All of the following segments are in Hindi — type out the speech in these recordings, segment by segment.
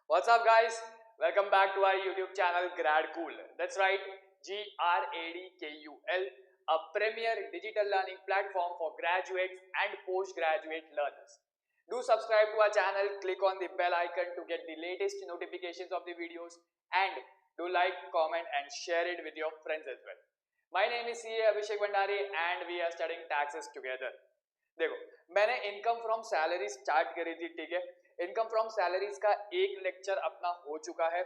What's up, guys? Welcome back to our YouTube channel GradCool. That's right, GRADKUL, a premier digital learning platform for graduates and postgraduate learners. Do subscribe to our channel, click on the bell icon to get the latest notifications of the videos, and do like, comment, and share it with your friends as well. My name is CA Abhishek Bhandari and we are studying taxes together. देखो, मैंने इनकम फ्रॉम सैलरी स्टार्ट करी थी, ठीक है। इनकम फ्रॉम सैलरीज का एक लेक्चर अपना हो चुका है।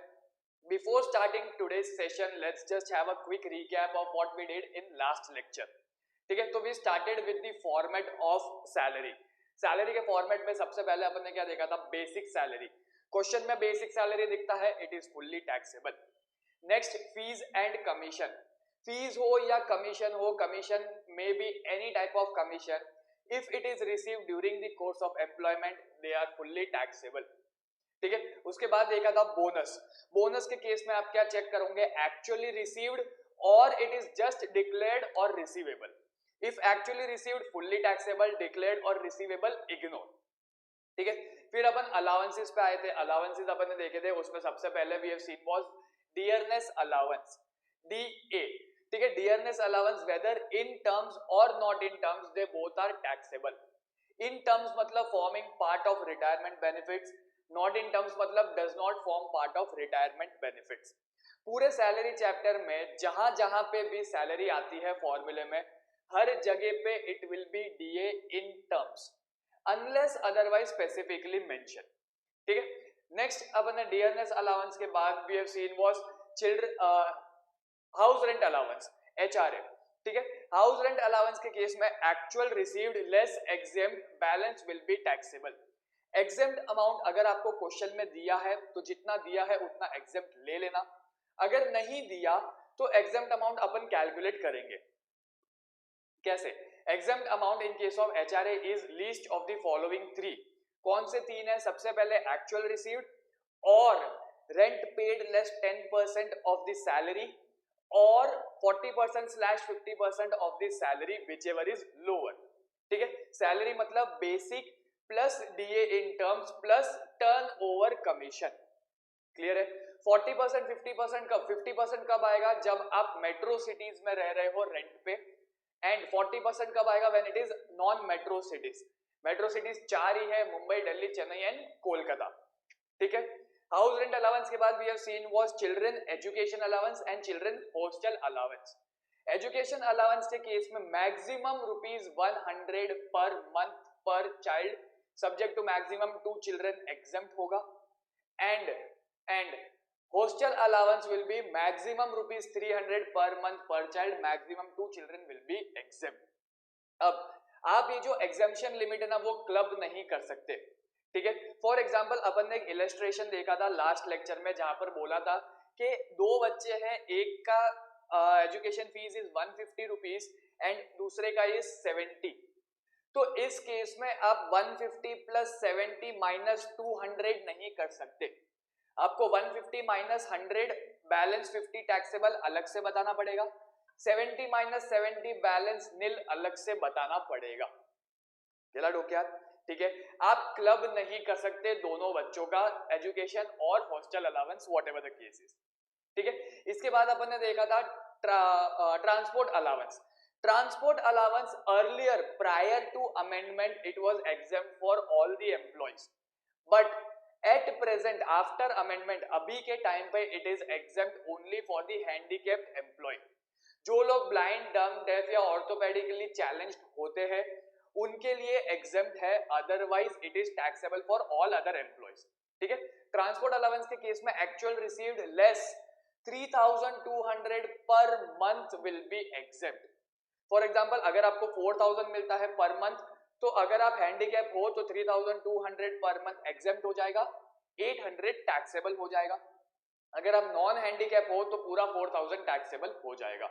Before starting today's session, let's just have a quick recap of what we did in last lecture, ठीक है। तो we started with the format of salary. Salary के फॉर्मेट में सबसे पहले अपन ने क्या देखा था? Basic salary. क्वेश्चन में बेसिक सैलरी दिखता है, it is fully taxable. Next, fees and commission. Fees हो या कमीशन हो, commission may be any type of commission, if it is received during the course of employment they are fully taxable, ठीक है। उसके बाद देखा था बोनस। बोनस के केस में आप क्या चेक करोगे? एक्चुअली रिसीव्ड और इट इज जस्ट डिक्लेयर्ड और receivable. If actually received fully taxable, declared और रिसीवेबल इग्नोर, ठीक है। फिर अपन अलाउंसेस पे आए थे। अलाउंसेस अपन ने देखे थे, उसमें सबसे पहले we have seen was dearness allowance, DA, ठीक है। Dearness allowance whether in terms और not in terms, they both are taxable. In terms मतलब forming part of retirement benefits, not in terms मतलब does not form part of retirement benefits. पूरे सैलरी चैप्टर में जहां जहां पे भी सैलरी आती है फॉर्मूले में, हर जगह पे it will be DA in terms unless otherwise specifically mention, ठीक है। नेक्स्ट अपन डियरनेस अलाउंस के बाद we have seen was children house rent allowance, HRA, ठीक है। हाउस रेंट अलाउंस के केस में actual received less exempt balance will be taxable. Exempt amount अगर आपको क्वेश्चन में दिया है तो जितना दिया है उतना एग्जेम्प्ट ले लेना, अगर नहीं दिया तो एग्जेम्प्ट अमाउंट अपन कैलकुलेट करेंगे। कैसे? Exempt amount in case of HRA is least of the following three. कौन से तीन है? सबसे पहले एक्चुअल रिसीव्ड और rent paid less 10% of the salary और 40%/50% of the salary which ever is lower, ठीक है। सैलरी मतलब basic plus DA in terms plus turn over commission, clear है। 40% 50% कब? 50% कब आएगा? जब आप मेट्रो सिटीज में रह रहे हो रेंट पे, एंड 40% कब आएगा? When it is non metro cities. Metro cities चार ही है, मुंबई, दिल्ली, चेन्नई एंड कोलकाता, ठीक है। हाउस रेंट अलाउंस के बाद we have seen was children education allowance and children hostel allowance. Education allowance के केस में maximum ₹100 per month per child, subject to maximum 2 children exempt होगा, and hostel allowance will be maximum ₹300 per month per child, maximum 2 children will be exempt। अब आप ये जो एग्जेम्पशन लिमिट है ना, वो क्लब नहीं कर सकते, ठीक है। फॉर एग्जांपल अपन ने एक इलस्ट्रेशन देखा था लास्ट लेक्चर में, जहां पर बोला था कि दो बच्चे हैं, एक का एजुकेशन फीस इज ₹150 एंड दूसरे का इज 70। तो इस केस में आप 150 प्लस 70 माइनस 200 नहीं कर सकते। आपको 150 माइनस 100 बैलेंस 50 टैक्सेबल अलग से बताना पड़ेगा, 70 माइनस 70 बैलेंस नील अलग से बताना पड़ेगा। चला डोक्यात, ठीक है। आप क्लब नहीं कर सकते दोनों बच्चों का एजुकेशन और hostel allowance, whatever the cases, ठीक है। इसके बाद अपन ने देखा था transport allowance. Transport allowance earlier prior to amendment it was exempt for all the employees, but at present after amendment अभी के टाइम पे it is exempt only for the handicapped employee. जो लोग ब्लाइंड, डम, डेफ या ऑर्थोपेडिकली चैलेंज्ड होते हैं उनके लिए एग्जेम्प्ट है, otherwise it is taxable for all other employees, ठीक है। ट्रांसपोर्ट अलाउंस के केस में actual received less 3200 per month will be exempt. For example अगर आपको 4000 मिलता है पर मंथ, तो अगर आप हैंडीकैप हो तो 3200 पर मंथ एग्जेम्प्ट हो जाएगा, 800 टैक्सेबल हो जाएगा। अगर आप नॉन हैंडीकैप हो तो पूरा 4000 टैक्सेबल हो जाएगा।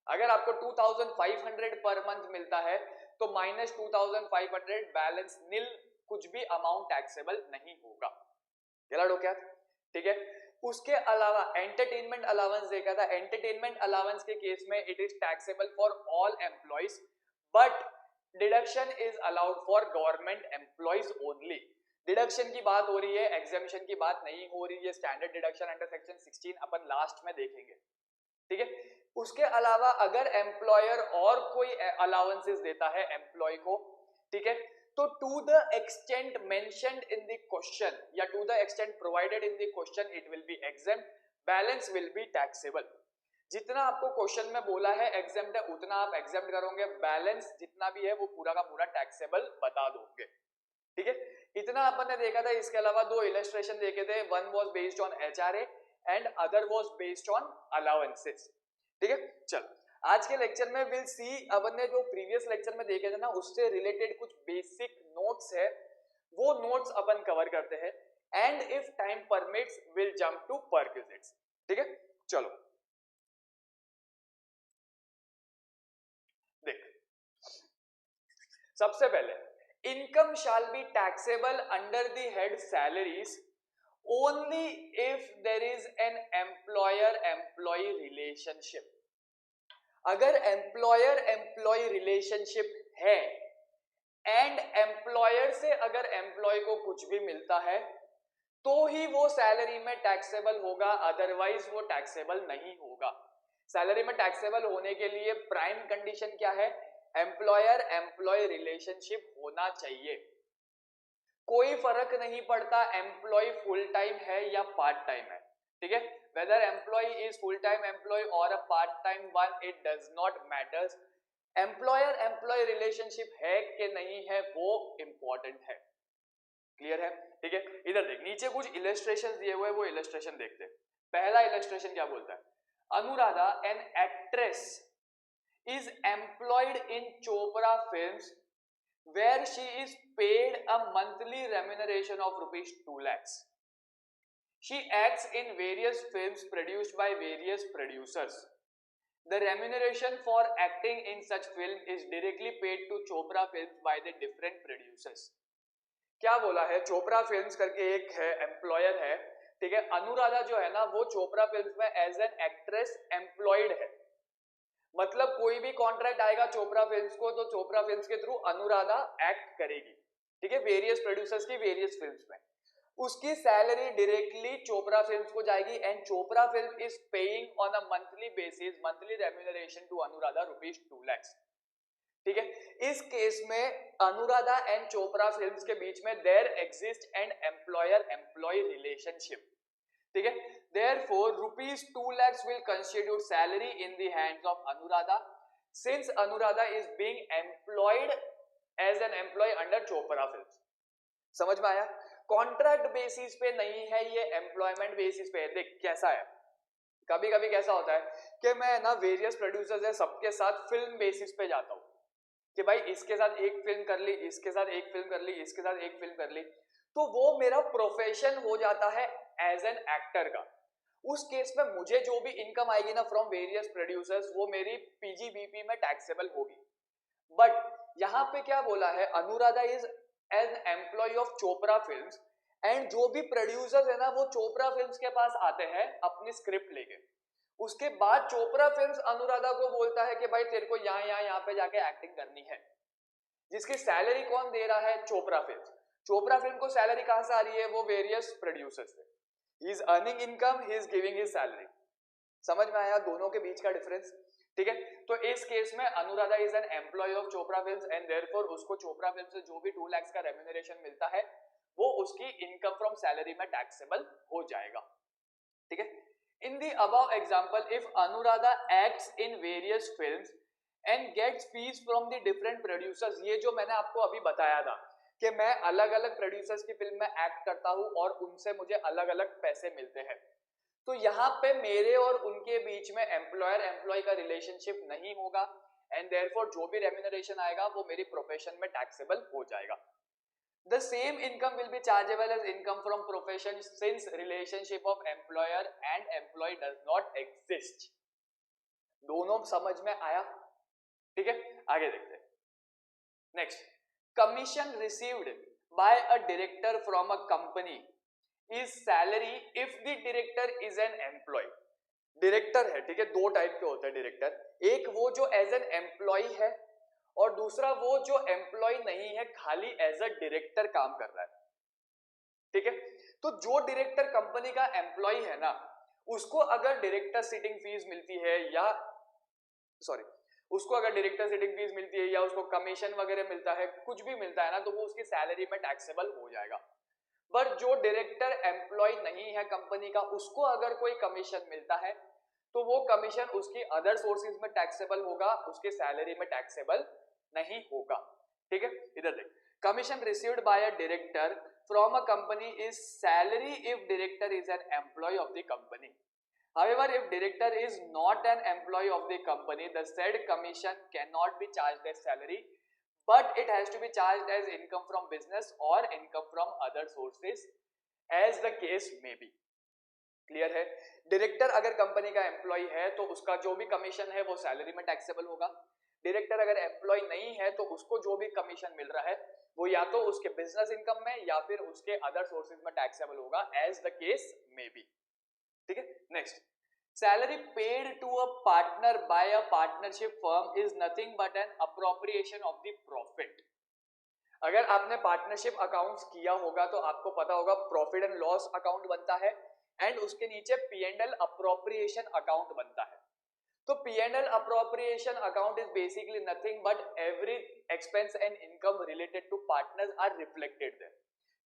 अगर आपको 2500 पर मंथ मिलता है तो माइनस 2500 बैलेंस नील, कुछ भी अमाउंट टैक्सेबल नहीं होगा। चला लो क्या, ठीक है। उसके अलावा एंटरटेनमेंट अलाउंस देखा था। एंटरटेनमेंट अलाउंस के केस में it is taxable for all employees, but deduction is allowed for government employees only. Deduction की बात हो रही है, एग्जामिशन की बात नहीं हो रही है। स्टैंडर्ड डिडक्शन अंडर सेक्शन 16 अपन लास्ट में देखेंगे, ठीक है। उसके अलावा अगर एम्प्लॉयर और कोई अलाउंसेस देता है एम्प्लॉय को, ठीक है, तो to the extent mentioned in the question या to the extent provided in the question it will be exempt, balance will be taxable. जितना आपको क्वेश्चन में बोला है एग्जेम्प्ट है उतना आप एग्जेम्प्ट करोगे, बैलेंस जितना भी है वो पूरा का पूरा टैक्सेबल बता दोगे, ठीक है। इतना अपन ने देखा था। इसके अलावा दो इलस्ट्रेशन देखे थे, one was based on HRA and other was based on allowances, ठीक है। चल आज के लेक्चर में विल सी, अपन ने जो प्रीवियस लेक्चर में देखे थे ना उससे रिलेटेड कुछ बेसिक नोट्स है, वो नोट्स अपन कवर करते हैं and if time permits will jump to perquisites, ठीक है। चलो देख, सबसे पहले income shall be taxable under the head salaries only if there is an employer employee relationship। अगर एम्प्लॉयर एम्प्लॉय रिलेशनशिप है एंड एम्प्लॉयर से अगर एम्प्लॉय को कुछ भी मिलता है तो ही वो सैलरी में टैक्सेबल होगा, अदरवाइज वो टैक्सेबल नहीं होगा। सैलरी में टैक्सेबल होने के लिए प्राइम कंडीशन क्या है? एम्प्लॉयर एम्प्लॉय रिलेशनशिप होना चाहिए। कोई फर्क नहीं पड़ता एम्प्लॉय फुल टाइम है या पार्ट टाइम है, ठीक है। Whether employee is full time employee और a part time one, it does not matters. Employer employee relationship है कि नहीं है वो इंपॉर्टेंट है। क्लियर है? ठीक है। इधर देख, नीचे कुछ इलस्ट्रेशन दिए हुए, वो इलस्ट्रेशन देखते हैं। पहला इलस्ट्रेशन क्या बोलता है? Anuradha an actress is employed in Chopra films where she is paid a monthly remuneration of rupees 2 lakhs. She acts in various films produced by various producers. The remuneration for acting in such film is directly paid to Chopra Films by the different producers. क्या बोला है? चोपड़ा फिल्म्स करके एक है, एम्प्लॉयर है, ठीक है। अनुराधा जो है ना वो चोपड़ा फिल्म्स में एज एन एक्ट्रेस एम्प्लॉयड है। मतलब कोई भी कॉन्ट्रैक्ट आएगा चोपड़ा फिल्म्स को तो चोपड़ा फिल्म्स के थ्रू अनुराधा एक्ट करेगी, ठीक है, वेरियस प्रोड्यूसर्स की वेरियस फिल्म्स में। उसकी सैलरी डायरेक्टली चोपड़ा फिल्म्स को जाएगी and Chopra film is paying on a monthly basis, monthly remuneration to Anuradha rupees 2 lakhs, ठीक है। इस केस में अनुराधा एंड चोपड़ा फिल्म्स के बीच में there exist an employer employee relationship, ठीक है। Therefore, rupees 2 lakhs will constitute salary in the hands of Anuradha, since Anuradha is being employed as an employee under Chopra Films. समझ में आया? कॉन्ट्रैक्ट बेसिस पे नहीं है ये, एम्प्लॉयमेंट बेसिस पे है। देख कैसा है, कभी कभी कैसा होता है कि मैं ना वेरियस प्रोड्यूसर्स है सबके साथ फिल्म बेसिस पे जाता हूँ कि भाई इसके साथ एक फिल्म कर ली, इसके साथ एक फिल्म कर ली, इसके साथ एक फिल्म कर ली, तो वो मेरा प्रोफेशन हो जाता है एज एन एक्टर का। उस केस में मुझे जो भी इनकम आएगी ना फ्रॉम वेरियस प्रोड्यूसर्स वो मेरी पीजीबीपी में टैक्सेबल होगी। बट यहाँ पे क्या बोला है? Anuradha is an employee of Chopra films and जो भी प्रोड्यूसर्स है ना वो चोपड़ा फिल्म्स के पास आते हैं अपनी स्क्रिप्ट लेके। उसके बाद चोपड़ा फिल्म्स अनुराधा को बोलता है कि भाई तेरे को यहाँ पे जाके एक्टिंग करनी है। जिसकी सैलरी कौन दे रहा है? चोपड़ा फिल्म। चोपड़ा फिल्म को सैलरी कहां से आ रही है? वो वेरियस प्रोड्यूसर्स से। He is earning income, he is giving his salary. समझ में आया दोनों के बीच का डिफरेंस? ठीक है। तो इस केस में Anuradha is an employee of Chopra films and therefore उसको चोपड़ा फिल्म से जो भी 2 lakhs का रेम्यूनरेशन मिलता है वो उसकी इनकम फ्रॉम सैलरी में टैक्सेबल हो जाएगा, ठीक है। In the above example, if Anuradha acts in various films and gets fees from the different producers, ये जो मैंने आपको अभी बताया था कि मैं अलग अलग प्रोड्यूसर्स की फिल्म में एक्ट करता हूं और उनसे मुझे अलग अलग पैसे मिलते हैं, तो यहाँ पे मेरे और उनके बीच में एम्प्लॉयर एम्प्लॉय का रिलेशनशिप नहीं होगा एंड देयरफॉर जो भी रेम्यूनरेशन आएगा वो मेरी प्रोफेशन में टैक्सेबल हो जाएगा। The same income will be chargeable as income from profession since relationship of employer and employee does not exist. दोनों समझ में आया? ठीक है, आगे देखते हैं। Next, commission received by a director from a company is salary if the director is an employee. Director है, ठीक है, दो टाइप के होते हैं डायरेक्टर, एक वो जो एज एन एम्प्लॉय है और दूसरा वो जो एम्प्लॉय नहीं है, खाली एज अ डायरेक्टर काम कर रहा है। ठीक है। तो जो डायरेक्टर कंपनी का एम्प्लॉय है ना, उसको अगर डायरेक्टर सिटिंग फीस मिलती है या सॉरी उसको अगर डायरेक्टर सिटिंग फीस मिलती है या उसको कमीशन वगैरह मिलता है, कुछ भी मिलता है ना, तो वो उसकी सैलरी में टैक्सेबल हो जाएगा। पर जो डायरेक्टर एम्प्लॉय नहीं है कंपनी का, उसको अगर कोई कमीशन मिलता है तो वो कमीशन उसकी अदर सोर्सेज में टैक्सेबल होगा, उसके सैलरी में टैक्सेबल नहीं होगा। ठीक है, इधर देख, commission received by a director from a company is salary if director is an employee of the company. However, if director is not an employee of the company, the said commission cannot be charged as salary, but it has to be charged as income from business or income from other sources, as the case may be. Clear है? डायरेक्टर अगर कंपनी का एम्प्लॉय है तो उसका जो भी कमीशन है वो सैलरी में टैक्सेबल होगा। डायरेक्टर अगर एम्प्लॉय नहीं है तो उसको जो भी कमीशन मिल रहा है वो या तो उसके बिजनेस इनकम में या फिर उसके अदर सोर्सेज में टैक्सेबल होगा, as the case may be. ठीक है, next, salary paid to a partner by a partnership firm is nothing but an appropriation of the profit. अगर आपने पार्टनरशिप अकाउंट्स किया होगा तो आपको पता होगा प्रॉफिट एंड लॉस अकाउंट बनता है एंड उसके नीचे P&L अप्रोप्रिएशन अकाउंट बनता है। तो P&L appropriation account is basically nothing but every expense and income related to partners are reflected there.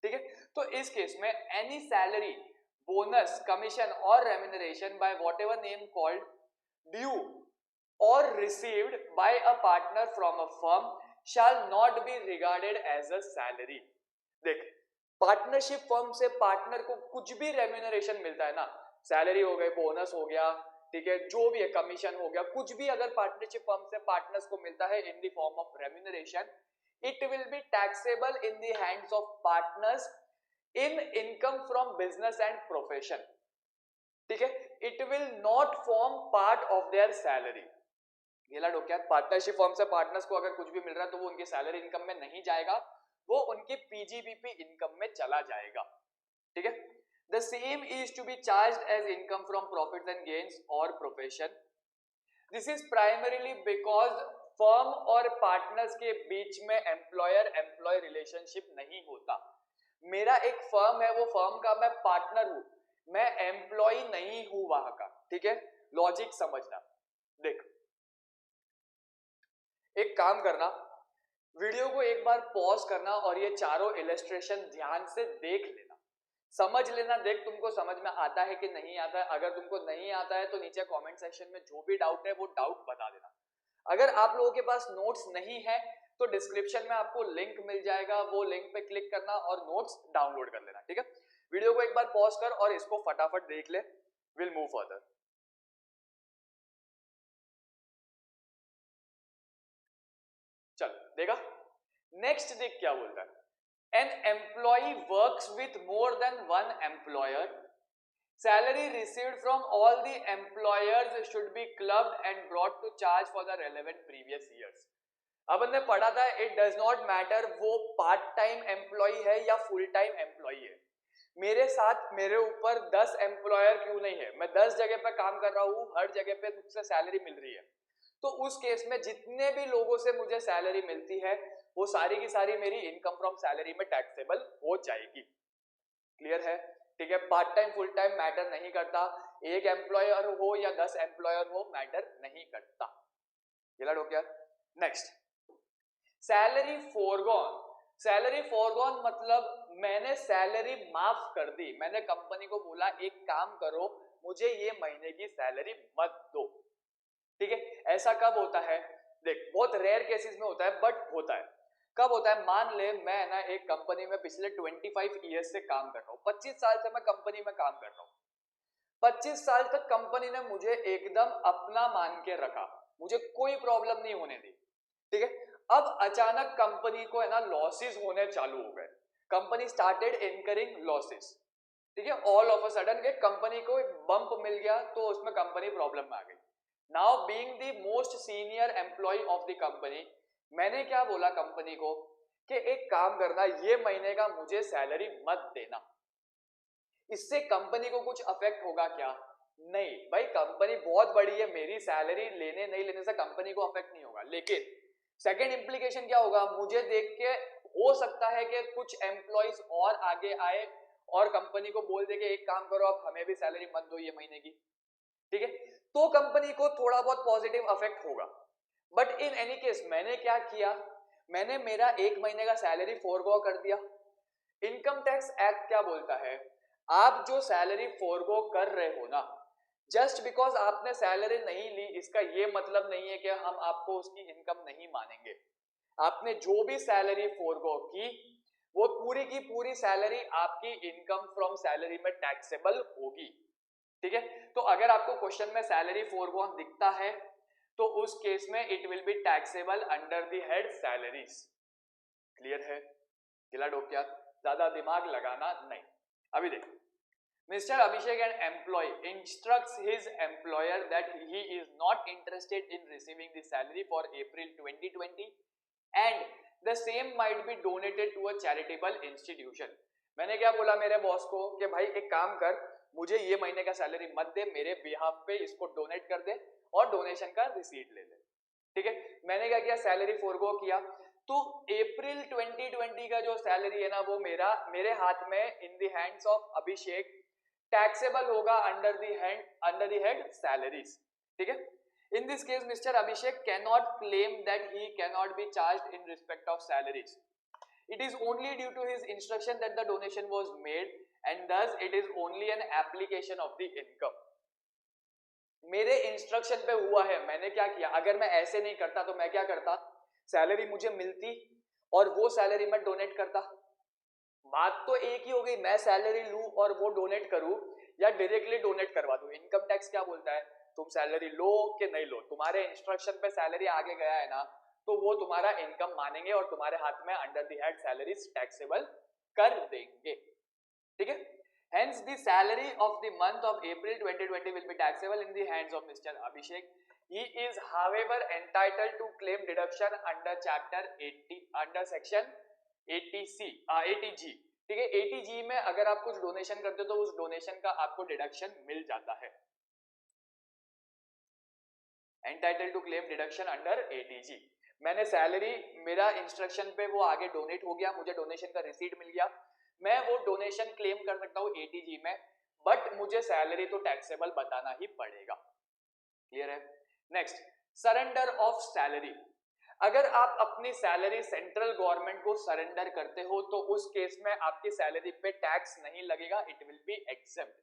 ठीक है, तो इस केस में any salary, bonus, commission or remuneration by whatever name called due or received by a partner from a firm shall not be regarded as a salary। देख, पार्टनरशिप फर्म से पार्टनर को कुछ भी रेम्यूनरेशन मिलता है ना, सैलरी हो गई, बोनस हो गया, ठीक है, जो भी है, कमीशन हो गया, कुछ भी अगर पार्टनरशिप फर्म से पार्टनर्स को मिलता है in the form of remuneration, it will be taxable in the hands of partners in income from business and profession। ठीक है, it will not form part of their salary। गेला डोक्यात, पार्टनरशिप फर्म से पार्टनर्स को अगर कुछ भी मिल रहा है तो वो उनकी सैलरी इनकम में नहीं जाएगा, वो उनकी पीजीबीपी इनकम में चला जाएगा। ठीक है, the same is to be charged as income from profits and gains or profession। this is primarily because firm और पार्टनर्स के बीच में एम्प्लॉयर एम्प्लॉय रिलेशनशिप नहीं होता। मेरा एक फर्म है, वो फर्म का मैं पार्टनर हूं, मैं एम्प्लॉय नहीं हूं वहां का। ठीक है, लॉजिक समझना। देख, एक काम करना, वीडियो को एक बार पॉज करना और ये चारों इलस्ट्रेशन ध्यान से देख लेना, समझ लेना। देख, तुमको समझ में आता है कि नहीं आता है। अगर तुमको नहीं आता है तो नीचे कमेंट सेक्शन में जो भी डाउट है वो डाउट बता देना। अगर आप लोगों के पास नोट्स नहीं है तो डिस्क्रिप्शन में आपको लिंक मिल जाएगा, वो लिंक पे क्लिक करना और नोट्स डाउनलोड कर लेना। ठीक है, वीडियो को एक बार पॉज कर और इसको फटाफट देख ले, विल मूव फर्दर। चल देखा, नेक्स्ट देख क्या बोलता है। An employee works with more than one employer, salary received from all the employers should be clubbed and brought to charge for the relevant previous years. अब हमने पढ़ा था, इट डज नॉट मैटर वो पार्ट टाइम एम्प्लॉय है या फुल टाइम एम्प्लॉय है। मेरे साथ, मेरे ऊपर 10 एम्प्लॉयर क्यों नहीं है, मैं 10 जगह पे काम कर रहा हूं, हर जगह पे मुझसे सैलरी मिल रही है, तो उस केस में जितने भी लोगों से मुझे सैलरी मिलती है वो सारी की सारी मेरी इनकम फ्रॉम सैलरी में टैक्सेबल हो जाएगी। क्लियर है? ठीक है, part time full time matter नहीं करता, एक एम्प्लॉयर हो या 10 एम्प्लॉयर हो, मैटर नहीं करता। क्लियर हो क्या? Next, salary forgone. Salary forgone मतलब मैंने सैलरी माफ कर दी, मैंने कंपनी को बोला एक काम करो, मुझे ये महीने की सैलरी मत दो। ठीक है, ऐसा कब होता है? देख, बहुत रेयर केसेस में होता है बट होता है। कब होता है? मान ले मैं ना एक कंपनी में पिछले 25 ईयर्स से काम कर रहा हूँ, 25 साल से मैं कंपनी में काम कर रहा हूँ। 25 साल तक कंपनी ने मुझे एकदम अपना मान के रखा, मुझे कोई प्रॉब्लम नहीं होने दी। ठीक है, अब अचानक कंपनी को है ना लॉसेस होने चालू हो गए, कंपनी स्टार्टेड इनकरिंग लॉसेस। ठीक है, ऑल ऑफ अ सडन एक कंपनी को एक बम्प मिल गया तो उसमें कंपनी प्रॉब्लम में आ गई। Now being the most senior employee of the company, मैंने क्या बोला कंपनी को कि एक काम करना, ये महीने का मुझे सैलरी मत देना। इससे कंपनी को कुछ अफेक्ट होगा क्या? नहीं भाई, कंपनी बहुत बड़ी है, मेरी सैलरी लेने नहीं लेने से कंपनी को अफेक्ट नहीं होगा। लेकिन सेकेंड इंप्लीकेशन क्या होगा? मुझे देख के हो सकता है कि कुछ एम्प्लॉइज और आगे आए और कंपनी को बोल दे कि एक काम करो आप हमें भी सैलरी मत दो ये महीने की, ठीक है, तो कंपनी को थोड़ा बहुत पॉजिटिव इफेक्ट होगा। बट इन एनी केस मैंने क्या किया, मैंने मेरा एक महीने का सैलरी फोरगो कर दिया। इनकम टैक्स एक्ट क्या बोलता है, आप जो सैलरी फोरगो कर रहे हो ना, जस्ट बिकॉज आपने सैलरी नहीं ली इसका ये मतलब नहीं है कि हम आपको उसकी इनकम नहीं मानेंगे। आपने जो भी सैलरी फोरगो की वो पूरी की पूरी सैलरी आपकी इनकम फ्रॉम सैलरी में टैक्सेबल होगी, ठीक है। तो अगर आपको क्वेश्चन में सैलरी फोरगोन दिखता है तो उस केस में it will be taxable under the head salaries. Clear है, गिला डोक्या, ज्यादा दिमाग लगाना नहीं। अभी देखो, Mr. Abhishek, an employee, instructs his employer that he is not interested in receiving the salary for April 2020 and the same might be donated to a charitable institution. मैंने क्या बोला मेरे बॉस को कि भाई एक काम कर, मुझे ये महीने का सैलरी मत दे, मेरे बिहाफ पे इसको डोनेट कर दे और डोनेशन का रिसीट ले ले, ठीक है। मैंने क्या किया, सैलरी फोरगो किया, तो अप्रैल 2020 का जो सैलरी है ना वो मेरे हाथ में इन the hands of Abhishek taxable होगा अंडर द हेड सैलरीज, ठीक है। In this case, Mr. Abhishek cannot claim that he cannot be charged in respect of salaries. It is only due to his instruction that the donation was made and thus it is only an application of the income. मेरे इंस्ट्रक्शन पे हुआ है, मैंने क्या किया, अगर मैं ऐसे नहीं करता तो मैं क्या करता, सैलरी मुझे मिलती और वो सैलरी मैं डोनेट करता। बात तो एक ही हो गई, मैं सैलरी लूं और वो डोनेट करूं या डायरेक्टली डोनेट करवा दूं। इनकम टैक्स क्या बोलता है, तुम सैलरी लो कि नहीं लो, तुम्हारे इंस्ट्रक्शन पे सैलरी आगे गया है ना तो वो तुम्हारा इनकम मानेंगे और तुम्हारे हाथ में under the head salaries taxable कर देंगे, ठीक है। Hence the salary of the month of April 2020 will be taxable in the hands of Mr. Abhishek. He is however entitled to claim deduction under chapter 80 under section 80C 80G, ठीक है। 80G में अगर आप कुछ डोनेशन करते हो तो उस डोनेशन का आपको डिडक्शन मिल जाता है। Entitle to claim deduction under 80G। मैंने सैलरी, मेरा इंस्ट्रक्शन पे वो आगे डोनेट हो गया, मुझे डोनेशन का रिसीट मिल गया, मैं वो डोनेशन क्लेम कर सकता हूँ 80G में, बट मुझे सैलरी तो टैक्सेबल बताना ही पड़ेगा। क्लियर है। Next, surrender of salary. अगर आप अपनी सैलरी सेंट्रल गवर्नमेंट को सरेंडर करते हो तो उस केस में आपकी सैलरी पे टैक्स नहीं लगेगा, इट विल बी एग्जेम्प्ट,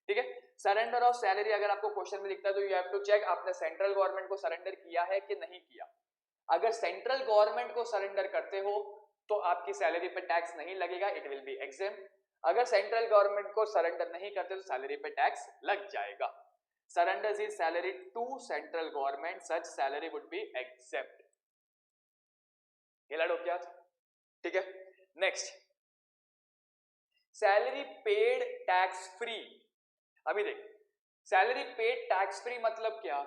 ठीक है। सरेंडर ऑफ सैलरी अगर आपको क्वेश्चन में दिखता है तो यू हैव टू चेक आपने सेंट्रल गवर्नमेंट को सरेंडर किया है कि नहीं किया। अगर सेंट्रल गवर्नमेंट को सरेंडर करते हो तो आपकी सैलरी पे टैक्स नहीं लगेगा, इट विल बी एग्जेम्प्ट। अगर सेंट्रल गवर्नमेंट को सरेंडर नहीं करते तो सैलरी पे टैक्स लग जाएगा। Surrenders his salary to central government, such salary would be exempt. क्या, ठीक है। Next, salary paid tax free. अभी देख, सैलरी पेड टैक्स फ्री मतलब क्या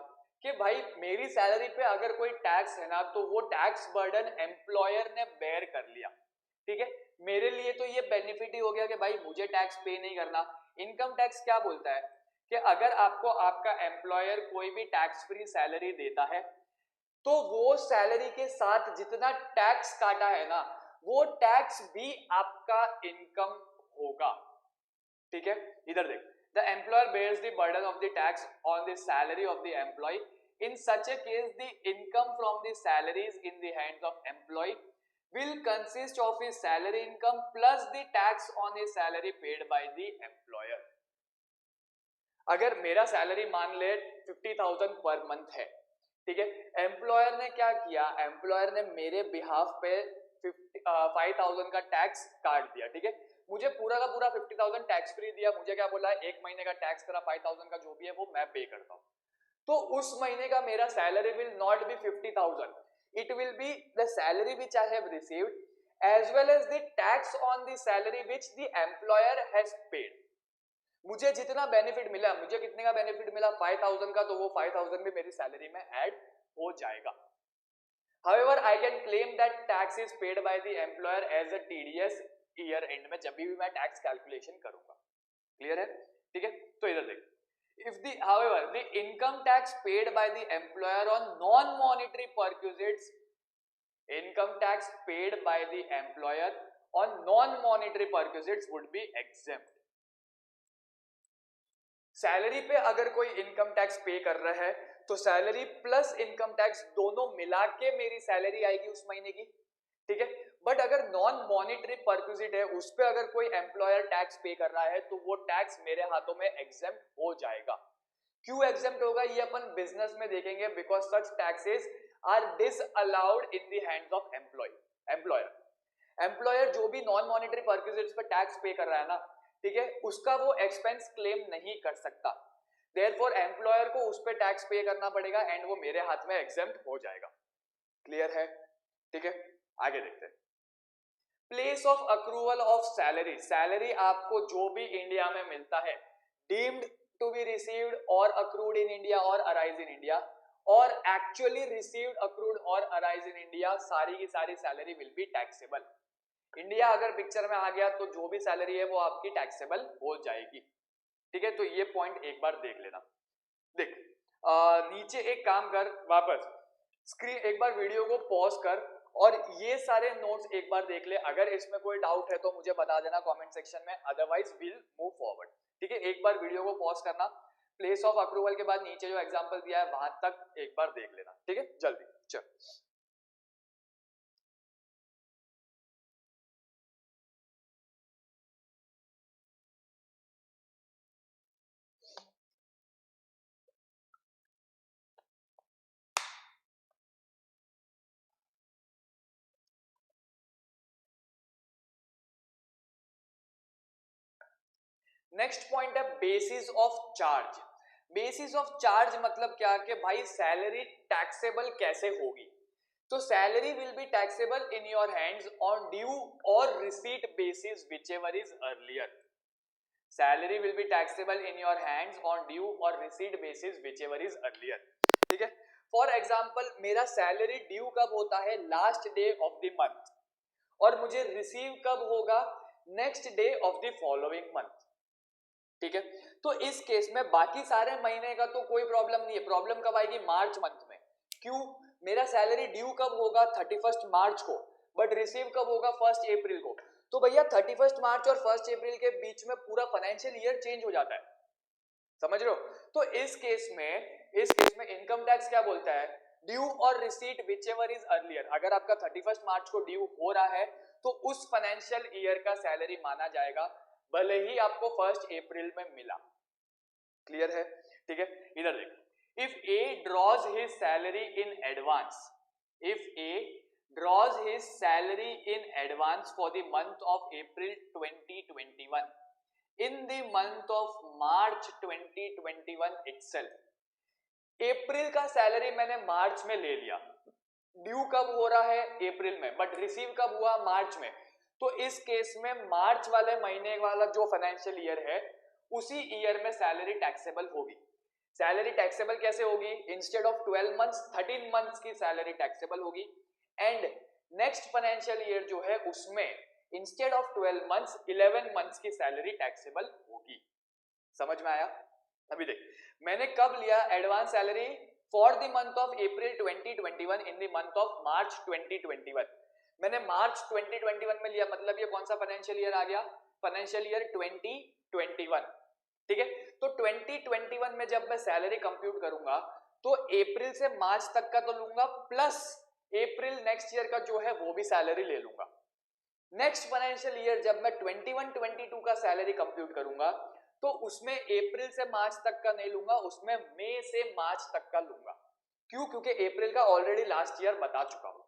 कि भाई मेरी सैलरी पे अगर कोई टैक्स है ना तो वो टैक्स बर्डन एम्प्लॉयर ने बेयर कर लिया, ठीक है। मेरे लिए तो ये बेनिफिट ही हो गया कि भाई मुझे टैक्स पे नहीं करना। इनकम टैक्स क्या बोलता है कि अगर आपको आपका एम्प्लॉयर कोई भी टैक्स फ्री सैलरी देता है तो वो सैलरी के साथ जितना टैक्स काटा है ना वो टैक्स भी आपका इनकम होगा, ठीक है। इधर देख, the employer bears the burden of the tax on the salary of the employee. In such a case, the income from the salaries in the hands of employee will consist of his salary income plus the tax on his salary paid by the employer. अगर मेरा सैलरी मान ले 50,000 पर मंथ है, ठीक है, एम्प्लॉयर ने क्या किया, एम्प्लॉयर ने मेरे बिहाफ पे 5,000 का टैक्स काट दिया, ठीक है। मुझे पूरा का पूरा 50,000 टैक्स फ्री दिया, मुझे क्या बोला, एक महीने का टैक्स तेरा 5,000 का जो भी है वो मैं पे करता हूँ। तो उस महीने का मेरा salary will not be 50,000, it will be the salary which I have received as well as the tax on the salary which the employer has paid. मुझे जितना बेनिफिट मिला, मुझे कितने का बेनिफिट मिला 5,000 का, तो वो 5,000 भी मेरी सैलरी में ऐड हो जाएगा। However, I can claim that tax is paid by the employer as a TDS year and में, जब भी मैं टैक्स कैलकुलेशन करूंगा। क्लियर है, ठीक है। तो इधर देख, if the however the income tax paid by the employer on non monetary perquisites, income tax paid by the employer on non-monetary perquisites would be exempt. Salary पे अगर कोई इनकम टैक्स पे कर रहा है तो सैलरी प्लस इनकम टैक्स दोनों मिला के मेरी सैलरी आएगी उस महीने की, ठीक है। बट अगर नॉन मॉनिटरी परक्विजिट है उस पे अगर कोई एम्प्लॉयर टैक्स पे कर रहा है तो वो टैक्स मेरे हाथों में एग्जेम्प्ट हो जाएगा। क्यों एग्जेम्प्ट होगा ये अपन बिजनेस में देखेंगे, because such taxes are disallowed in the hands of employer जो भी नॉन मॉनिटरी परक्विजिट्स पे टैक्स पे कर रहा है ना, ठीक है, उसका वो एक्सपेंस क्लेम नहीं कर सकता। देयरफॉर एम्प्लॉयर को उस पे टैक्स पे करना पड़ेगा एंड वो मेरे हाथ में एग्जेम्प्ट हो जाएगा। क्लियर है, ठीक है। आगे देखते हैं। Place of accrual of salary, salary आपको जो भी इंडिया में मिलता है डीम्ड टू बी रिसीव्ड और अक्रूड इन इंडिया और अराइज इन इंडिया और एक्चुअली रिसीव्ड अक्रूड और अराइज इन इंडिया, सारी की सारी salary will be taxable. India अगर पिक्चर में आ गया तो जो भी सैलरी है वो आपकी टैक्सेबल हो जाएगी, ठीक है। तो ये पॉइंट एक बार देख लेना। देख नीचे एक काम कर, वापस स्क्रीन एक बार वीडियो को पॉज कर और ये सारे नोट्स एक बार देख ले। अगर इसमें कोई डाउट है तो मुझे बता देना कमेंट सेक्शन में, अदरवाइज विल मूव फॉरवर्ड, ठीक है। एक बार वीडियो को पॉज करना, प्लेस ऑफ अप्रूवल के बाद नीचे जो एग्जांपल दिया है वहां तक एक बार देख लेना, ठीक है। जल्दी चल। नेक्स्ट पॉइंट है basis of charge. Basis of charge मतलब क्या कि भाई सैलरी टैक्सेबल कैसे होगी। तो salary will be taxable in your hands on due और receipt basis whichever is earlier. Salary will be taxable in your hands on due और receipt basis whichever is earlier, ठीक है। फॉर एग्जांपल मेरा सैलरी ड्यू कब होता है, last day of the month, और मुझे रिसीव कब होगा, next day of the following month, ठीक है। तो इस केस में बाकी सारे महीने का तो कोई प्रॉब्लम नहीं है। प्रॉब्लम कब आएगी, मार्च मंथ में। क्यों, मेरा सैलरी ड्यू कब होगा 31 मार्च को, बट रिसीव कब होगा 1 अप्रैल को। तो भैया 31 मार्च और 1 अप्रैल के बीच में पूरा फाइनेंशियल ईयर चेंज हो जाता है, समझ रहे हो। तो इस केस में इनकम टैक्स क्या बोलता है, ड्यू और रिसीट व्हिचएवर इज अर्लियर। अगर आपका 31 मार्च को ड्यू हो रहा है तो उस फाइनेंशियल ईयर का सैलरी माना जाएगा, भले ही आपको 1 अप्रैल में मिला। क्लियर है, ठीक है। इधर देखो, if A draws his salary in advance, if A draws his salary in advance for the month of April 2021 in the month of March 2021 itself, April का सैलरी मैंने मार्च में ले लिया, ड्यू कब हो रहा है अप्रैल में, बट रिसीव कब हुआ मार्च में। तो इस केस में मार्च वाले महीने वाला जो फाइनेंशियल ईयर है उसी ईयर में सैलरी टैक्सेबल होगी। सैलरी टैक्सेबल कैसे होगी, इंस्टेड ऑफ 12 मंथ्स 13 मंथ्स की सैलरी टैक्सेबल होगी, एंड नेक्स्ट फाइनेंशियल ईयर जो है उसमें इंस्टेड ऑफ 12 मंथ्स 11 मंथ्स की सैलरी टैक्सेबल होगी। समझ में आया। अभी देख मैंने कब लिया advance salary, for the month of April 2021 in the month of March 2021। मैंने मार्च 2021 में लिया, मतलब ये कौन सा फाइनेंशियल ईयर आ गया, फाइनेंशियल ईयर 2021, ठीक है। तो 2021 में जब मैं सैलरी कंप्यूट करूंगा तो अप्रैल से मार्च तक का तो लूंगा, प्लस अप्रैल नेक्स्ट ईयर का जो है वो भी सैलरी ले लूंगा। नेक्स्ट फाइनेंशियल ईयर जब मैं 21-22 का सैलरी कंप्यूट करूंगा तो उसमें अप्रैल से मार्च तक का नहीं लूंगा, उसमें मई से मार्च तक का लूंगा। क्यों, क्योंकि अप्रैल का ऑलरेडी लास्ट ईयर बता चुका हूं।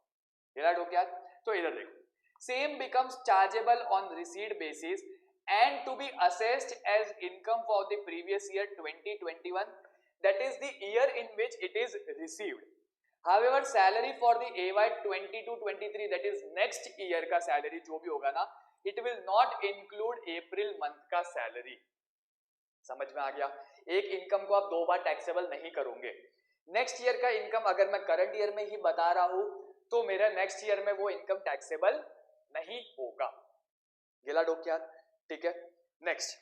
क्लियर हो क्या। तो इधर देखो, same becomes chargeable on receipt basis and to be assessed as income for the previous year 2021, that is the year in which it is received. However, salary for the AY 22-23, that is next year का salary जो भी होगा ना, it will not include April month का salary। समझ में आ गया। एक इनकम को आप दो बार टैक्सेबल नहीं करोगे। नेक्स्ट ईयर का इनकम अगर मैं करंट ईयर में ही बता रहा हूं तो मेरा नेक्स्ट ईयर में वो इनकम टैक्सेबल नहीं होगा। गिला डोक्या, ठीक है। Next,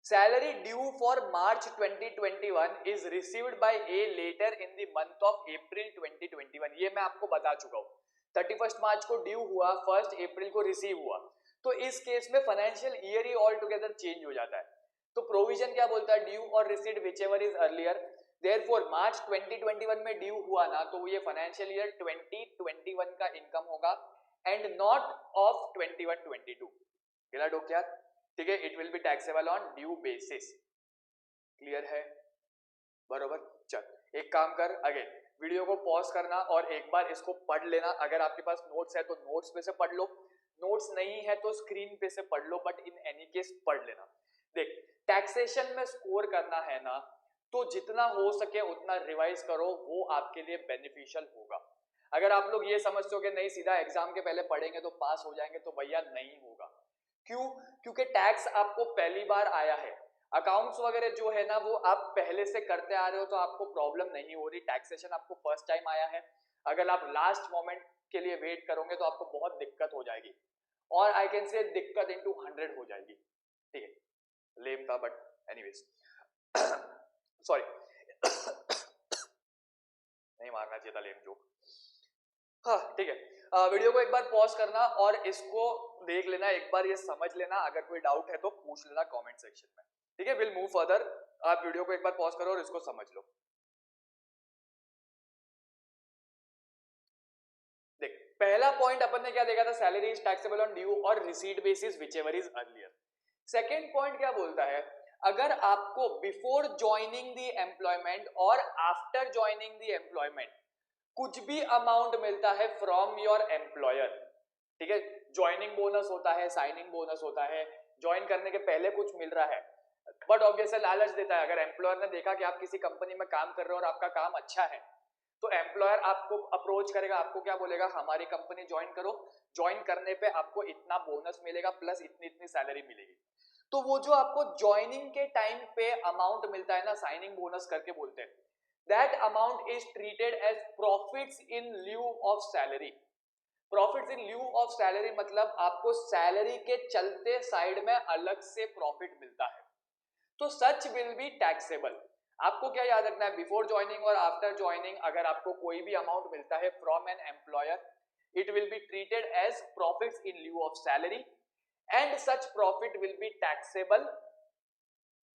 salary due for March 2021 is received by a letter in the month of April 2021। ये मैं आपको बता चुका हूं। 31 मार्च को ड्यू हुआ, 1 अप्रैल को रिसीव हुआ, तो इस केस में फाइनेंशियल ईयर ही ऑल टुगेदर चेंज हो जाता है। तो प्रोविजन क्या बोलता है, ड्यू और रिसीट whichever is earlier, therefore March 2021 में ड्यू हुआ ना, तो ये फाइनेंशियल ईयर 2021 का इनकम होगा एंड नॉट ऑफ 21-22। क्लियर हो क्या? ठीक है, it will be taxable on due basis. Clear है? बरोबर। चल एक काम कर, अगेन वीडियो को पॉज करना और एक बार इसको पढ़ लेना। अगर आपके पास नोट्स है तो नोट्स पे से पढ़ लो, नोट्स नहीं है तो स्क्रीन पे से पढ़ लो, बट इन एनी केस पढ़ लेना। देख, टैक्सेशन में स्कोर करना है ना, तो जितना हो सके उतना रिवाइज करो, वो आपके लिए बेनिफिशियल होगा। अगर आप लोग ये समझते हो कि नहीं सीधा एग्जाम के पहले पढ़ेंगे तो पास हो जाएंगे, तो भैया नहीं होगा। क्यों? क्योंकि टैक्स आपको पहली बार आया है, अकाउंट्स वगैरह जो है ना वो आप पहले से करते आ रहे हो, तो आपको प्रॉब्लम नहीं हो रही। टैक्सेशन आपको फर्स्ट टाइम आया है, अगर आप लास्ट मोमेंट के लिए वेट करोगे तो आपको बहुत दिक्कत हो जाएगी, और आई कैन से दिक्कत इनटू 100 हो जाएगी। ठीक है, लेम था बट एनीवेज सॉरी नहीं मारना चाहिए था लेम जोक। हाँ ठीक है, वीडियो को एक बार पॉज करना और इसको देख लेना, एक बार ये समझ लेना, अगर कोई डाउट है तो पूछ लेना कमेंट सेक्शन में। ठीक है, विल मूव फर्दर। आप वीडियो को एक बार पॉज करो और इसको समझ लो। देख, पहला पॉइंट अपन ने क्या देखा था, salary is taxable on due और receipt basis whichever is earlier. Second point क्या बोलता है, अगर आपको बिफोर ज्वाइनिंग द एम्प्लॉयमेंट और आफ्टर ज्वाइनिंग द एम्प्लॉयमेंट कुछ भी अमाउंट मिलता है फ्रॉम योर एम्प्लॉयर, ठीक है, ज्वाइनिंग बोनस होता है, साइनिंग बोनस होता है, ज्वाइन करने के पहले कुछ मिल रहा है, बट ऑब्वियसली लालच देता है। अगर एम्प्लॉयर ने देखा कि आप किसी कंपनी में काम कर रहे हो और आपका काम अच्छा है, तो एम्प्लॉयर आपको अप्रोच करेगा, आपको क्या बोलेगा, हमारी कंपनी ज्वाइन करो, ज्वाइन करने पे आपको इतना बोनस मिलेगा प्लस इतनी इतनी सैलरी मिलेगी। तो वो जो आपको ज्वाइनिंग के टाइम पे अमाउंट मिलता है ना, साइनिंग बोनस करके बोलते हैं, that amount is treated as profits in lieu of salary। Profits in lieu of salary मतलब आपको सैलरी के चलते साइड में अलग से प्रॉफिट मिलता है, तो सच विल बी टैक्सेबल। आपको क्या याद रखना है, बिफोर ज्वाइनिंग और आफ्टर ज्वाइनिंग अगर आपको कोई भी अमाउंट मिलता है from an employer, it will be treated as profits in lieu of salary and such profit will be taxable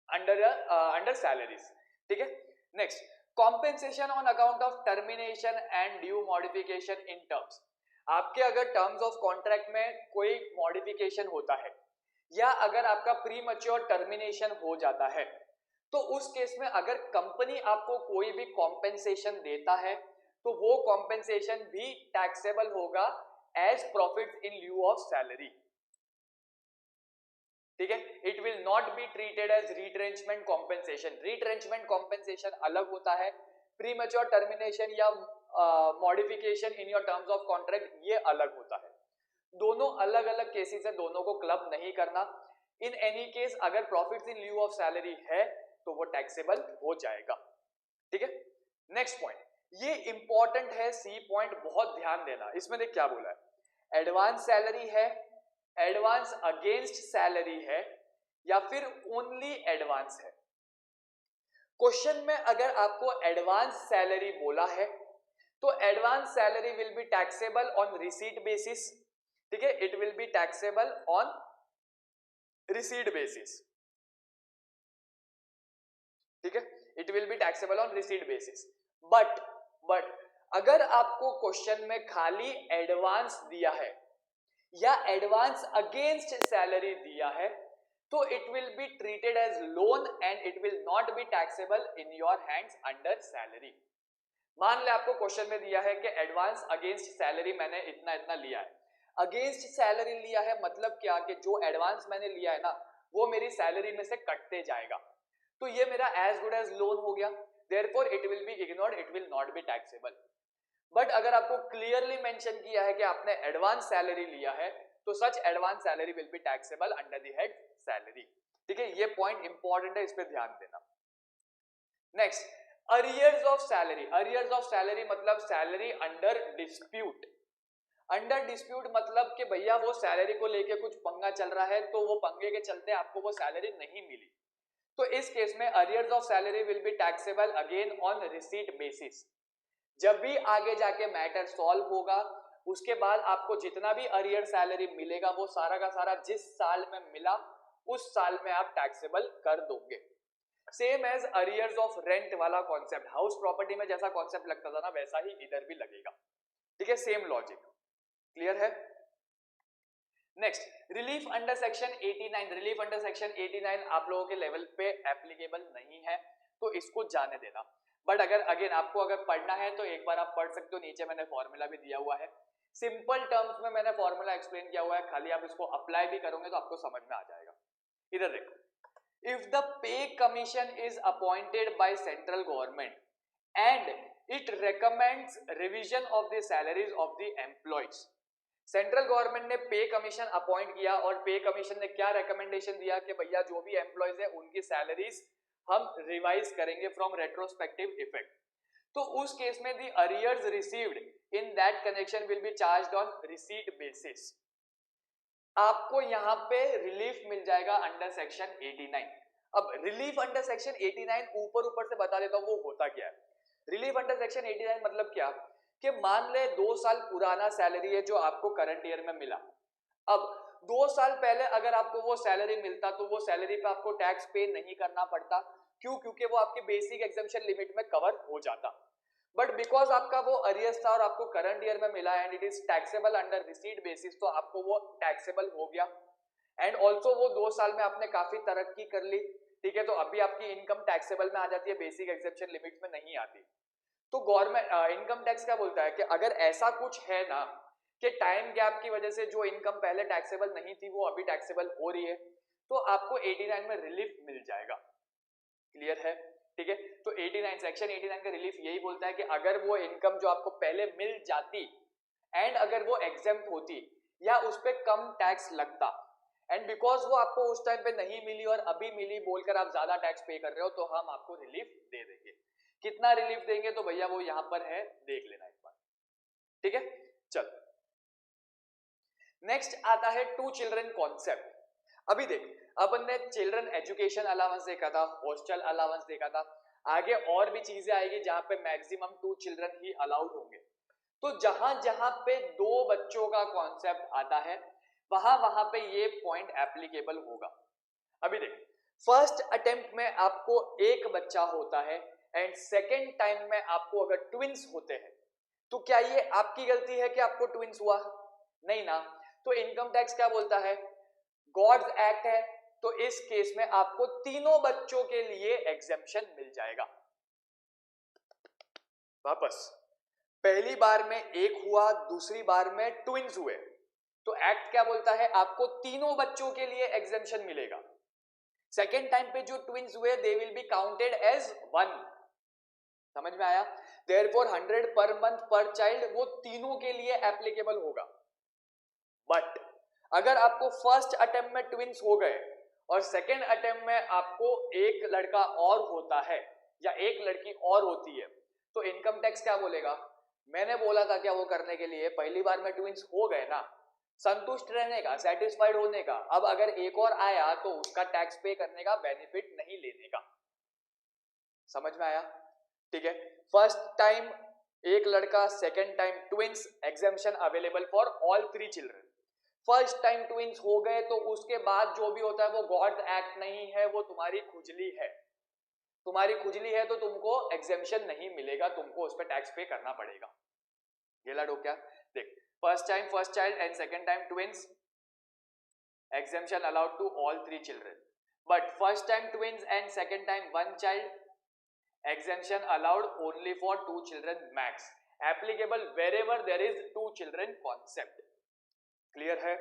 under salaries. ठीक है, next, compensation on account of termination and due modification in terms. आपके अगर टर्म्स ऑफ कॉन्ट्रैक्ट में कोई मॉडिफिकेशन होता है या अगर आपका प्री मैच्योर टर्मिनेशन हो जाता है, तो उस केस में अगर कंपनी आपको कोई भी कॉम्पेंसेशन देता है तो वो कॉम्पेंसेशन भी टैक्सेबल होगा as profit in lieu of salary. ठीक है, it will not be treated as retrenchment compensation. Retrenchment compensation अलग होता है, प्रीमैच्योर टर्मिनेशन या modification in your terms of contract ये अलग होता है। दोनों अलग अलग केसेस है, दोनों को क्लब नहीं करना। इन एनी केस अगर profits in lieu of salary है तो वो टैक्सेबल हो जाएगा। ठीक है, नेक्स्ट पॉइंट, ये इंपॉर्टेंट है, सी पॉइंट, बहुत ध्यान देना। इसमें देख क्या बोला है, एडवांस सैलरी है, एडवांस अगेंस्ट सैलरी है, या फिर ओनली एडवांस है। क्वेश्चन में अगर आपको एडवांस सैलरी बोला है तो advance salary will be taxable on receipt basis. ठीक है, it will be taxable on receipt basis. ठीक है, it will be taxable on receipt basis. But अगर आपको क्वेश्चन में खाली एडवांस दिया है या एडवांस अगेंस्ट सैलरी दिया है तो it will be treated as loan and it will not be taxable in your hands under salary. मान ले आपको क्वेश्चन में दिया है कि एडवांस अगेंस्ट सैलरी मैंने इतना इतना लिया है। अगेंस्ट सैलरी लिया है मतलब क्या, कि जो एडवांस मैंने लिया है ना वो मेरी सैलरी में से कटते जाएगा, तो ये मेरा एज गुड एज लोन हो गया, therefore it will be ignored, it will not be taxable. But अगर आपको क्लियरली मेंशन किया है कि आपने एडवांस सैलरी लिया है तो such advance salary will be taxable under the head salary. ठीक है, ये पॉइंट इंपॉर्टेंट है, इस पे ध्यान देना। Next, arrears of salary. Arrears of salary मतलब salary under dispute. Under dispute मतलब कि भैया वो सैलरी को लेके कुछ पंगा चल रहा है, तो वो पंगे के चलते आपको वो सैलरी नहीं मिली, तो इस केस में arrears of salary will be taxable again on receipt basis. जब भी आगे जाके मैटर सॉल्व होगा उसके बाद आपको जितना भी अरियर सैलरी मिलेगा वो सारा का सारा जिस साल में मिला उस साल में आप टैक्सेबल कर दोगे। Same as arrears of rent वाला कॉन्सेप्ट, हाउस प्रॉपर्टी में जैसा कॉन्सेप्ट लगता था ना वैसा ही इधर भी लगेगा, ठीक है, सेम लॉजिक। क्लियर है? Next, relief under section 89। Relief under section 89 आप लोगों के लेवल पे एप्लीकेबल नहीं है तो इसको जाने देना, बट अगर अगेन आपको अगर पढ़ना है तो एक बार आप पढ़ सकते हो, नीचे मैंने फॉर्मूला भी दिया हुआ है, सिंपल टर्म्स में मैंने फॉर्मूला एक्सप्लेन किया हुआ है, खाली आप इसको अप्लाई भी करोगे तो आपको समझ में आ जाएगा। इधर देखो, if the pay commission is appointed by central government and it recommends revision of the salaries of the employees, central government ने पे कमीशन अपॉइंट किया और पे कमीशन ने क्या रिकमेंडेशन दिया कि भैया जो भी एम्प्लॉयज है उनकी सैलरीज हम रिवाइज करेंगे फ्रॉम रेट्रोस्पेक्टिव इफेक्ट, तो उस केस में the arrears received in that connection will be charged on receipt basis. आपको यहां पे रिलीफ मिल जाएगा अंडर सेक्शन 89। अब रिलीफ अंडर सेक्शन 89 ऊपर से बता देता हूं वो होता क्या है। रिलीफ अंडर सेक्शन 89 मतलब क्या कि मान ले 2 साल पुराना सैलरी है जो आपको करंट ईयर में मिला, अब 2 साल पहले अगर आपको वो सैलरी मिलता तो वो सैलरी पे आपको टैक्स पे नहीं करना पड़ता, क्यों? क्योंकि वो आपके बेसिक एग्जम्पशन लिमिट में कवर हो जाता, बट बिकॉज आपका वो अरियर्स था और आपको करंट ईयर में मिला and it is taxable under receipt basis, तो आपको वो टैक्सेबल हो गया। एंड ऑल्सो वो 2 साल में आपने काफी तरक्की कर ली, ठीक है, तो अभी आपकी इनकम टैक्सेबल में आ जाती है, बेसिक एग्जम्पशन लिमिट में नहीं आती। तो गवर्नमेंट इनकम टैक्स क्या बोलता है कि अगर ऐसा कुछ है ना कि टाइम गैप की वजह से जो इनकम पहले टैक्सेबल नहीं थी वो अभी टैक्सेबल हो रही है, तो आपको 89 में रिलीफ मिल जाएगा। क्लियर है? ठीक है, तो 89 सेक्शन 89 का रिलीफ यही बोलता है कि अगर वो इनकम जो आपको पहले मिल जाती एंड अगर वो एग्जेम्प्ट होती या उस पर कम टैक्स लगता एंड बिकॉज वो आपको उस टाइम पे नहीं मिली और अभी मिली बोलकर आप ज्यादा टैक्स पे कर रहे हो, तो हम आपको रिलीफ दे देंगे। कितना रिलीफ देंगे तो भैया वो यहां पर है, देख लेना एक बार, ठीक है। चल नेक्स्ट आता है टू चिल्ड्रन कॉन्सेप्ट। अभी देख, अपन ने चिल्ड्रन एजुकेशन अलाउंस देखा था, हॉस्टल अलाउंस देखा था, आगे और भी चीजें आएगी जहां पे मैक्सिमम 2 चिल्ड्रन ही अलाउड होंगे। तो जहां जहां पे 2 बच्चों का कॉन्सेप्ट आता है वहां वहां पे ये पॉइंट एप्लीकेबल होगा। अभी देख, फर्स्ट अटेम्प्ट में आपको एक बच्चा होता है एंड सेकेंड टाइम में आपको अगर ट्विंस होते हैं तो क्या ये आपकी गलती है कि आपको ट्विंस हुआ? नहीं ना। तो इनकम टैक्स क्या बोलता है? गॉड्स एक्ट है, तो इस केस में आपको तीनों बच्चों के लिए एग्जेम्पशन मिल जाएगा। वापस, पहली बार में एक हुआ, दूसरी बार में ट्विंस हुए, तो एक्ट क्या बोलता है? आपको तीनों बच्चों के लिए एग्जेम्पशन मिलेगा। सेकेंड टाइम पे जो ट्विंस हुए they will be counted as 1। समझ में आया? Therefore 100 per month per child वो तीनों के लिए एप्लीकेबल होगा। बट अगर आपको फर्स्ट अटेम्प्ट में ट्विंस हो गए और सेकेंड अटेम्प्ट में आपको एक लड़का और होता है या एक लड़की और होती है, तो इनकम टैक्स क्या बोलेगा? मैंने बोला था क्या वो करने के लिए? पहली बार में ट्विंस हो गए ना, संतुष्ट रहने का, सेटिस्फाइड होने का। अब अगर एक और आया तो उसका टैक्स पे करने का, बेनिफिट नहीं लेने का। समझ में आया? ठीक है, फर्स्ट टाइम एक लड़का, second time twins, exemption available for all 3 children. First time twins हो गए तो उसके बाद जो भी होता है वो गॉड्स एक्ट नहीं है, वो तुम्हारी खुजली है। तुम्हारी खुजली है तो तुमको एग्जेम्पशन नहीं मिलेगा, तुमको उस पर टैक्स पे करना पड़ेगा। ये लड़ो क्या? देख, first time first child and second time twins, exemption allowed to all 3 children, but first time twins and second time 1 child, exemption allowed only for 2 children max, applicable wherever there is 2 children concept। Clear है?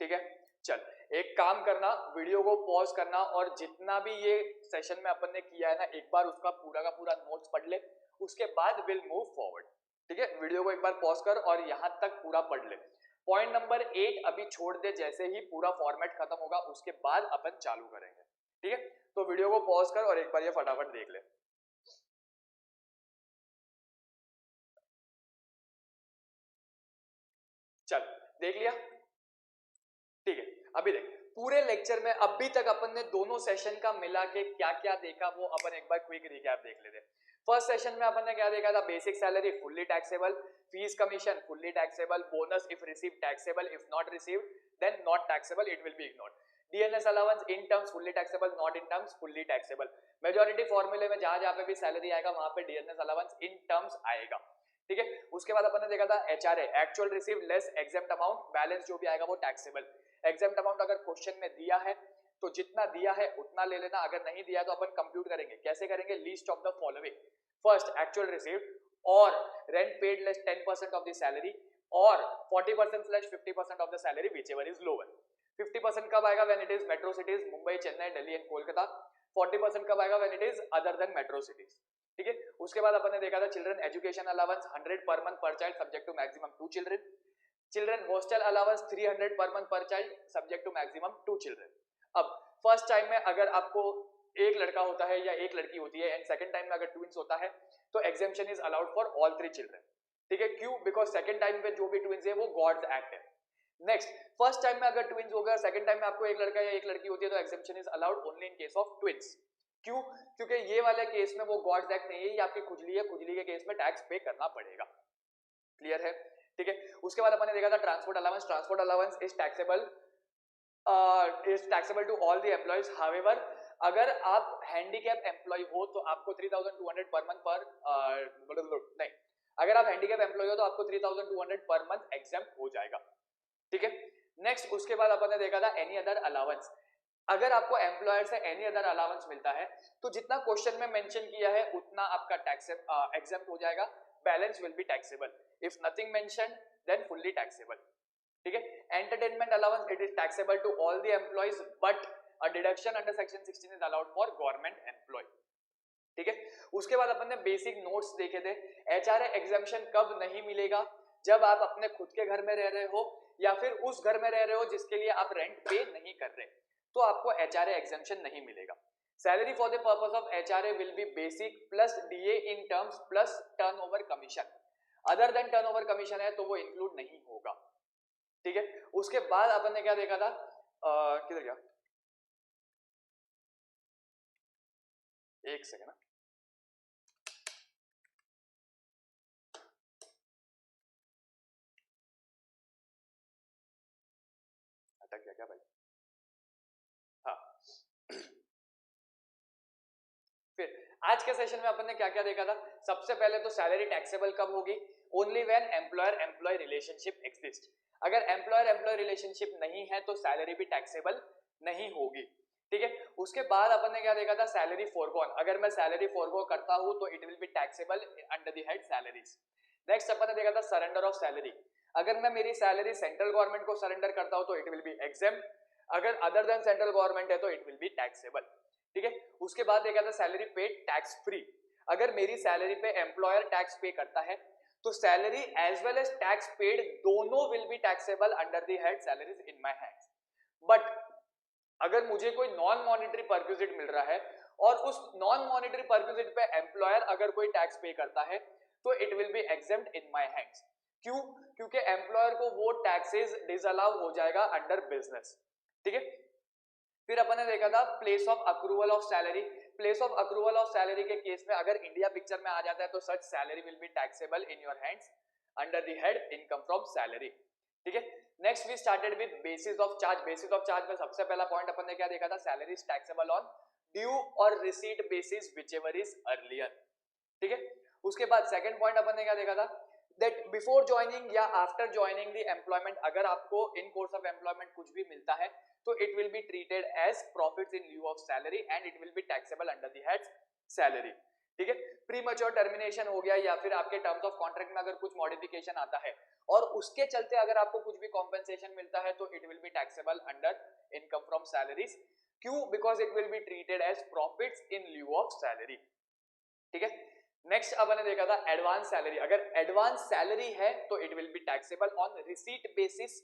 ठीक है, चल एक काम करना, वीडियो को पॉज करना और जितना भी ये सेशन में अपन ने किया है ना एक बार उसका पूरा का पूरा नोट्स पढ़ ले, उसके बाद विल मूव फॉरवर्ड। ठीक है, वीडियो को एक बार पॉज कर और यहां तक पूरा पढ़ ले। पॉइंट नंबर 8 अभी छोड़ दे, जैसे ही पूरा फॉर्मेट खत्म होगा उसके बाद अपन चालू करेंगे। ठीक है, तो वीडियो को पॉज कर और एक बार ये फटाफट देख ले। चल देख लिया? ठीक है, अभी देख, पूरे लेक्चर में अभी तक अपन ने दोनों सेशन का मिला के क्या क्या देखा वो अपन एक बार क्विक रिकैप देख लेते हैं। फर्स्ट सेशन में अपन ने क्या देखा था, basic salary fully taxable, fees commission fully taxable, bonus if receive taxable, if not receive then not taxable, it will be ignored. DNS allowance in terms fully taxable, not in terms fully taxable. Majority फॉर्मूले में जहां जहां पे भी सैलरी आएगा वहां पे डीएनएस अलाउंस इन टर्म्स आएगा, ठीक है। उसके बाद अपन ने देखा था HRA, actual receive less exempt amount, balance जो भी आएगा वो टैक्सेबल। एग्जेम्प्ट अमाउंट अगर क्वेश्चन में दिया है तो जितना दिया है उतना ले लेना, अगर नहीं दिया तो अपन कंप्यूट करेंगे। कैसे करेंगे, least of the following, first actual received और rent paid less 10% of the salary और 40% / 50% of the salary whichever is lower. 50% कब आएगा, when it is metro cities Mumbai, Chennai, Delhi and Kolkata. 40% कब आएगा, when it is other than metro cities, ठीक है। उसके बाद अपन ने देखा था children education allowance 100 per month per child subject to maximum 2 children. Children hostel allowance 300 per month per child subject to maximum 2 children. अब फर्स्ट टाइम में अगर आपको एक लड़का होता है या एक लड़की होती है एंड सेकंड टाइम में अगर ट्विंस होता है तो exemption is allowed for all 3 children, ठीक है। क्यों, बिकॉज सेकंड टाइम पे जो भी ट्विंस है वो गॉड्स एक्ट है। नेक्स्ट, फर्स्ट टाइम में अगर ट्विंस होगा, सेकंड टाइम में आपको एक लड़का या एक लड़की होती है तो exemption is allowed only in case of twins. क्यों, क्योंकि ये वाले केस में वो गॉड्स एक्ट नहीं है, ये आपकी खुजली है, खुजली के केस में टैक्स पे करना पड़ेगा। क्लियर है, ठीक है। उसके बाद अपन ने देखा था transport allowance. Transport allowance is taxable to all the employees. However अगर आप हैंडीकैप एम्प्लॉय हो तो आपको 3200 पर मंथ पर नहीं, अगर आप हैंडीकैप एम्प्लॉय हो तो आपको 3200 पर मंथ एग्जेम्प्ट हो जाएगा, ठीक है। नेक्स्ट, उसके बाद अपन ने देखा था एनी अदर अलाउंस। अगर आपको एम्प्लॉयर से एनी अदर अलाउंस मिलता है तो जितना क्वेश्चन में मेंशन किया है उतना आपका टैक्स एग्जेम्प्ट हो जाएगा, balance will be taxable. If nothing mentioned then fully taxable, ठीक है। Entertainment allowance it is taxable to all the employees but a deduction under section 16 is allowed for government employee, ठीक है। उसके बाद अपन ने बेसिक नोट्स देखे थे। एचआरए एग्जेम्पशन कब नहीं मिलेगा, जब आप अपने खुद के घर में रह रहे हो या फिर उस घर में रह रहे हो जिसके लिए आप रेंट पे नहीं कर रहे, तो आपको एचआरए एग्जेम्पशन नहीं मिलेगा। Salary for the purpose of HRA will be basic plus DA in terms plus turnover commission. Other than turnover commission है तो वो इंक्लूड नहीं होगा, ठीक है। उसके बाद अपन ने क्या देखा था, किधर गया, एक सेकंड, अटक गया क्या भाई, हाँ। फिर आज के सेशन में अपन ने क्या क्या देखा था। सबसे पहले तो सैलरी टैक्सेबल कब होगी, only when employer employee relationship exist. अगर एम्प्लॉयर एम्प्लॉय रिलेशनशिप नहीं है तो सैलरी भी टैक्सेबल नहीं होगी, ठीक है। उसके बाद अपन ने क्या देखा था, सैलरी फॉरगॉन। अगर मैं सैलरी फॉरगो करता हूं तो it will be taxable under the head salaries. Next अपन ने देखा था सरेंडर ऑफ सैलरी। अगर मैं मेरी सैलरी सेंट्रल गवर्नमेंट को सरेंडर करता हूं तो इट विल बी एग्जेम्प्ट, अगर अदर देन सेंट्रल गवर्नमेंट है तो इट विल बी टैक्सेबल, ठीक है। उसके बाद देखा था सैलरी पेड टैक्स फ्री। अगर मेरी सैलरी पे एम्प्लॉयर टैक्स पे करता है तो salary as well as tax paid दोनों will be taxable under the head salaries in my hands. But अगर मुझे कोई नॉन मॉनिटरी परक्विजिट मिल रहा है और उस नॉन मॉनिटरी परक्विजिट पे एम्प्लॉयर अगर कोई टैक्स पे करता है तो it will be exempt in my hands. क्यों, क्योंकि एम्प्लॉयर को वो टैक्सेस डिसअलाउ हो जाएगा अंडर बिजनेस, ठीक है। फिर अपन ने देखा था place of accrual of salary. Place of accrual of salary के केस में अगर इंडिया पिक्चर में आ जाता है तो such salary will be taxable in your hands under the head income from salary, ठीक है। Next we started with basis of charge. Basis of charge में सबसे पहला पॉइंट अपन ने क्या देखा था, salary is taxable on due और receipt basis whichever is earlier, ठीक है। उसके बाद सेकंड पॉइंट अपन ने क्या देखा था, दैट बिफोर ज्वाइनिंग या आफ्टर ज्वाइनिंग द एम्प्लॉयमेंट अगर आपको इन कोर्स ऑफ एम्प्लॉयमेंट कुछ भी मिलता है तो it will be treated as profits in lieu of salary and it will be taxable under the head salary, ठीक है। प्रीमैच्योर टर्मिनेशन हो गया या फिर आपके टर्म्स ऑफ कॉन्ट्रैक्ट में अगर कुछ मॉडिफिकेशन आता है और उसके चलते अगर आपको कुछ भी कॉम्पेंसेशन मिलता है तो it will be taxable under income from salaries. क्यों, because it will be treated as profits in lieu of salary, ठीक है। नेक्स्ट अपन ने देखा था एडवांस सैलरी। अगर एडवांस सैलरी है तो it will be taxable on receipt basis,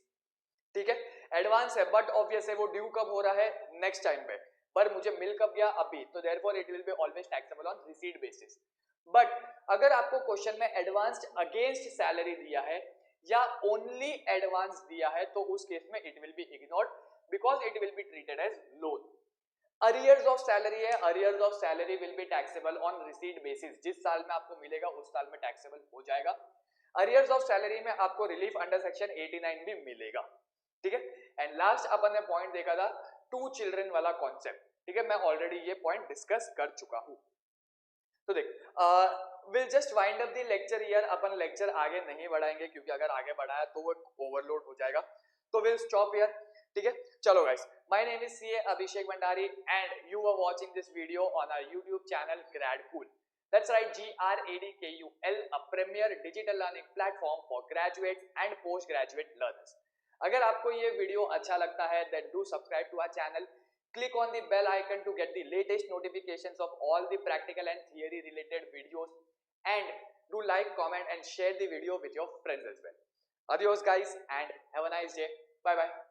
ठीक है। एडवांस है बट ऑब्वियस है वो ड्यू कब हो रहा है, नेक्स्ट टाइम पे, पर मुझे मिल कब गया, अभी, तो therefore it will be always taxable on receipt basis. But अगर आपको क्वेश्चन में एडवांस्ड अगेंस्ट सैलरी दिया है या ओनली एडवांस दिया है तो उस केस में it will be ignored because it will be treated as loan. Arrears of salary है, arrears of salary will be taxable on receipt basis, जिस साल में आपको मिलेगा उस साल में टैक्सेबल हो जाएगा। अरियर्स ऑफ सैलरी में आपको रिलीफ अंडर सेक्शन 89 भी मिलेगा, ठीक है। एंड लास्ट अपन ने पॉइंट देखा था 2 चिल्ड्रन वाला कॉन्सेप्ट, ठीक है, मैं ऑलरेडी ये पॉइंट डिस्कस कर चुका हूं। तो देख will just wind up the lecture here, upon lecture आगे नहीं बढ़ाएंगे क्योंकि अगर आगे बढ़ाया तो वो ओवरलोड हो जाएगा, तो विल स्टॉप हियर, ठीक है। चलो guys, my name is CA Abhishek Bhandari and you are watching this video on our YouTube channel Gradkul. That's right, GRADKUL, a premier digital learning platform for graduates and postgraduate learners. अगर आपको ये वीडियो अच्छा लगता है then do subscribe to our channel. Click on the bell icon to get the latest notifications of all the practical and theory related videos, and do like, comment and share the video with your friends as well. Adios guys and have a nice day. Bye bye.